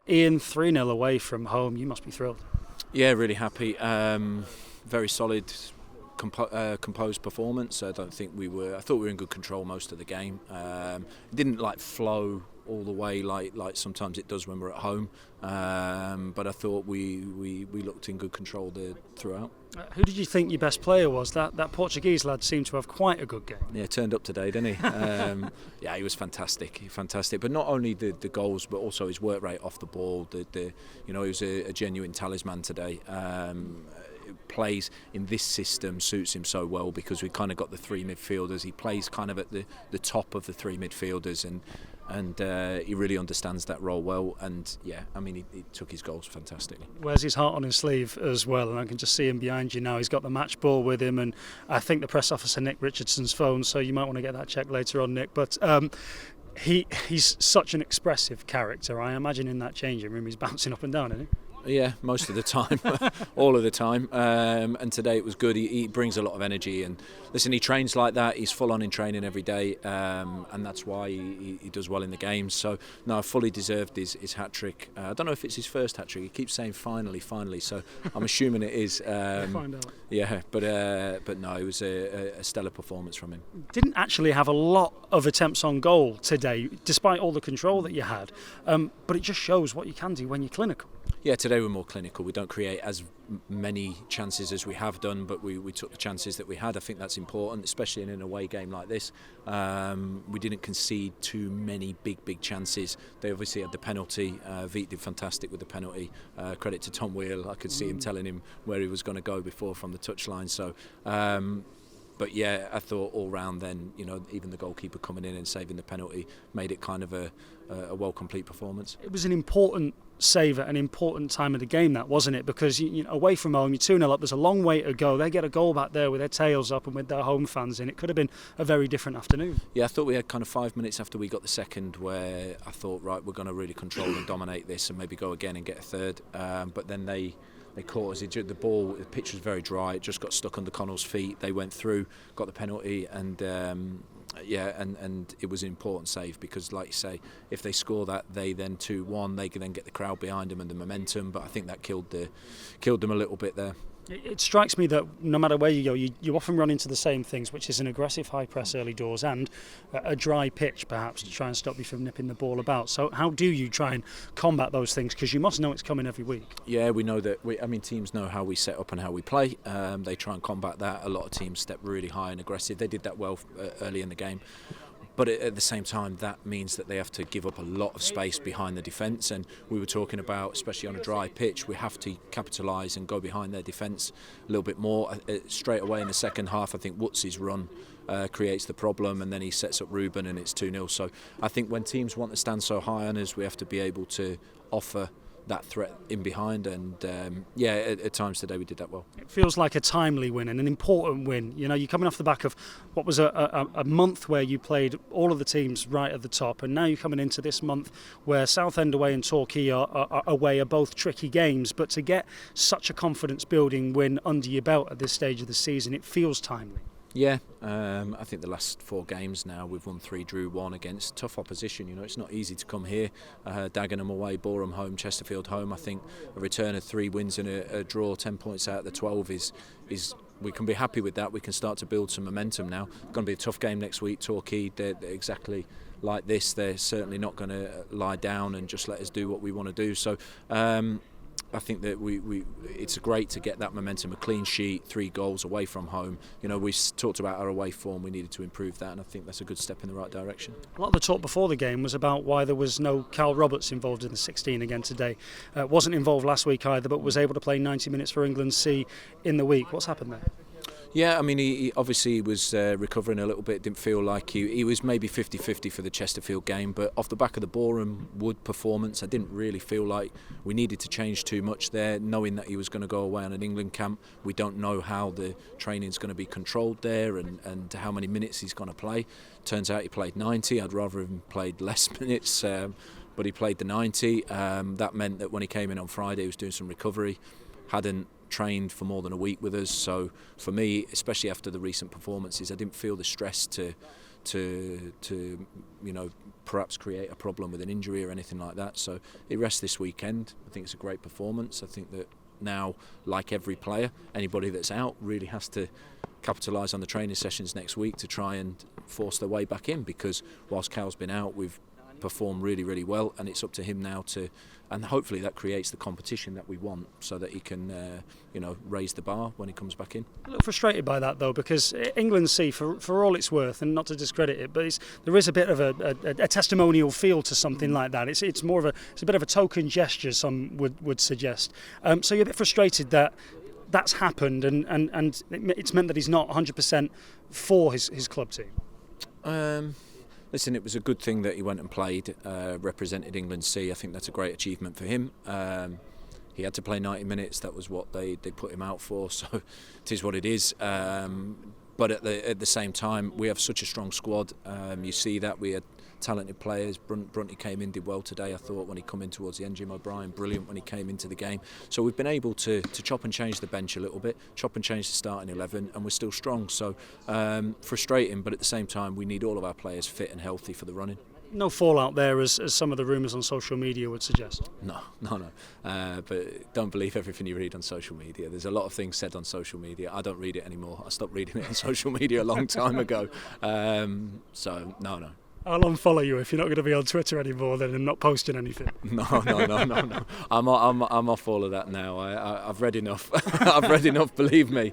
Ian, 3-0 away from home. You must be thrilled. Yeah, really happy. Very solid, composed performance. I thought we were in good control most of the game. It didn't flow all the way like sometimes it does when we're at home. But I thought we looked in good control there throughout. Who did you think your best player was? That Portuguese lad seemed to have quite a good game. Yeah, turned up today, didn't he? Yeah, he was fantastic. But not only the goals, but also his work rate off the ball. He was a genuine talisman today. Plays in this system suits him so well because we've kind of got the three midfielders. He plays kind of at the top of the three midfielders and he really understands that role well. And yeah, I mean, he took his goals fantastically. Wears his heart on his sleeve as well, and I can just see him behind you now. He's got the match ball with him, and I think the press officer Nick Richardson's phone, so you might want to get that checked later on, Nick. But he's such an expressive character. I imagine in that changing room he's bouncing up and down, isn't he? Yeah, most of the time, all of the time. And today it was good. He brings a lot of energy. And listen, he trains like that. He's full on in training every day. And that's why he does well in the games. So, no, fully deserved his hat-trick. I don't know if it's his first hat-trick. He keeps saying finally. So I'm assuming it is. Find out. Yeah, but no, it was a stellar performance from him. Didn't actually have a lot of attempts on goal today, despite all the control that you had. But it just shows what you can do when you're clinical. Yeah, today we're more clinical. We don't create as many chances as we have done, but we took the chances that we had. I think that's important, especially in an away game like this. We didn't concede too many big chances. They obviously had the penalty. Veet did fantastic with the penalty. Credit to Tom Wheel. I could see him telling him where he was going to go before from the touchline. So. But yeah, I thought all round then, even the goalkeeper coming in and saving the penalty made it kind of a well-complete performance. It was an important save at an important time of the game, that wasn't it? Because away from home, you're 2-0 up, there's a long way to go. They get a goal back there with their tails up and with their home fans in. It could have been a very different afternoon. Yeah, I thought we had kind of 5 minutes after we got the second where I thought, right, we're going to really control and dominate this and maybe go again and get a third. But then they caught us. The pitch was very dry. It just got stuck under Connell's feet. They went through, got the penalty, and it was an important save because, like you say, if they score that, they then 2-1. They can then get the crowd behind them and the momentum. But I think that killed them a little bit there. It strikes me that no matter where you go, you often run into the same things, which is an aggressive high press early doors and a dry pitch, perhaps, to try and stop you from nipping the ball about. So how do you try and combat those things? Because you must know it's coming every week. Yeah, we know that. Teams know how we set up and how we play. They try and combat that. A lot of teams step really high and aggressive. They did that well early in the game. But at the same time, that means that they have to give up a lot of space behind the defence. And we were talking about, especially on a dry pitch, we have to capitalise and go behind their defence a little bit more. Straight away in the second half, I think Woots's run creates the problem, and then he sets up Ruben and it's 2-0. So I think when teams want to stand so high on us, we have to be able to offer that threat in behind, and at times today we did that well. It feels like a timely win and an important win. You're coming off the back of what was a month where you played all of the teams right at the top, and now you're coming into this month where Southend away and Torquay are away are both tricky games, but to get such a confidence building win under your belt at this stage of the season, it feels timely. Yeah, I think the last 4 games now we've won 3, drew 1 against tough opposition. It's not easy to come here. Dagenham away, Boreham home, Chesterfield home. I think a return of 3 wins and a draw, 10 points out of the 12 is we can be happy with that. We can start to build some momentum now. It's going to be a tough game next week. Torquay, they're exactly like this. They're certainly not going to lie down and just let us do what we want to do. So. I think that it's great to get that momentum, a clean sheet, 3 goals away from home. We talked about our away form, we needed to improve that, and I think that's a good step in the right direction. A lot of the talk before the game was about why there was no Carl Roberts involved in the 16 again today. Wasn't involved last week either, but was able to play 90 minutes for England C in the week. What's happened there? Yeah, he obviously was recovering a little bit. Didn't feel like he was maybe 50-50 for the Chesterfield game, but off the back of the Boreham Wood performance, I didn't really feel like we needed to change too much there, knowing that he was going to go away on an England camp. We don't know how the training's going to be controlled there and how many minutes he's going to play. Turns out he played 90. I'd rather have played less minutes, but he played the 90. That meant that when he came in on Friday, he was doing some recovery, hadn't trained for more than a week with us. So for me, especially after the recent performances, I didn't feel the stress to to perhaps create a problem with an injury or anything like that. So he rests this weekend. I think it's a great performance. I think that now, like every player, anybody that's out really has to capitalise on the training sessions next week to try and force their way back in, because whilst Cal's been out, we've performed really, really well, and it's up to him now to, and hopefully that creates the competition that we want, so that he can raise the bar when he comes back in. A little frustrated by that though, because England C, for all it's worth, and not to discredit it, but there is a bit of a testimonial feel to something like that. It's more of it's a bit of a token gesture, some would suggest. So you're a bit frustrated that that's happened, and it's meant that he's not 100% for his club team. Listen, it was a good thing that he went and played, represented England C. I think that's a great achievement for him. He had to play 90 minutes. That was what they put him out for, so it is what it is. But at the same time, we have such a strong squad. You see that we had talented players. Brunty came in, did well today, I thought, when he come in towards the end. Jim O'Brien, brilliant when he came into the game. So we've been able to chop and change the bench a little bit, chop and change the starting 11, and we're still strong. So frustrating, but at the same time, we need all of our players fit and healthy for the running. No fallout there, as some of the rumours on social media would suggest. No. But don't believe everything you read on social media. There's a lot of things said on social media. I don't read it anymore. I stopped reading it on social media a long time ago. So no. I'll unfollow you if you're not going to be on Twitter anymore then and not posting anything. No. I'm off all of that now. I've read enough. I've read enough, believe me.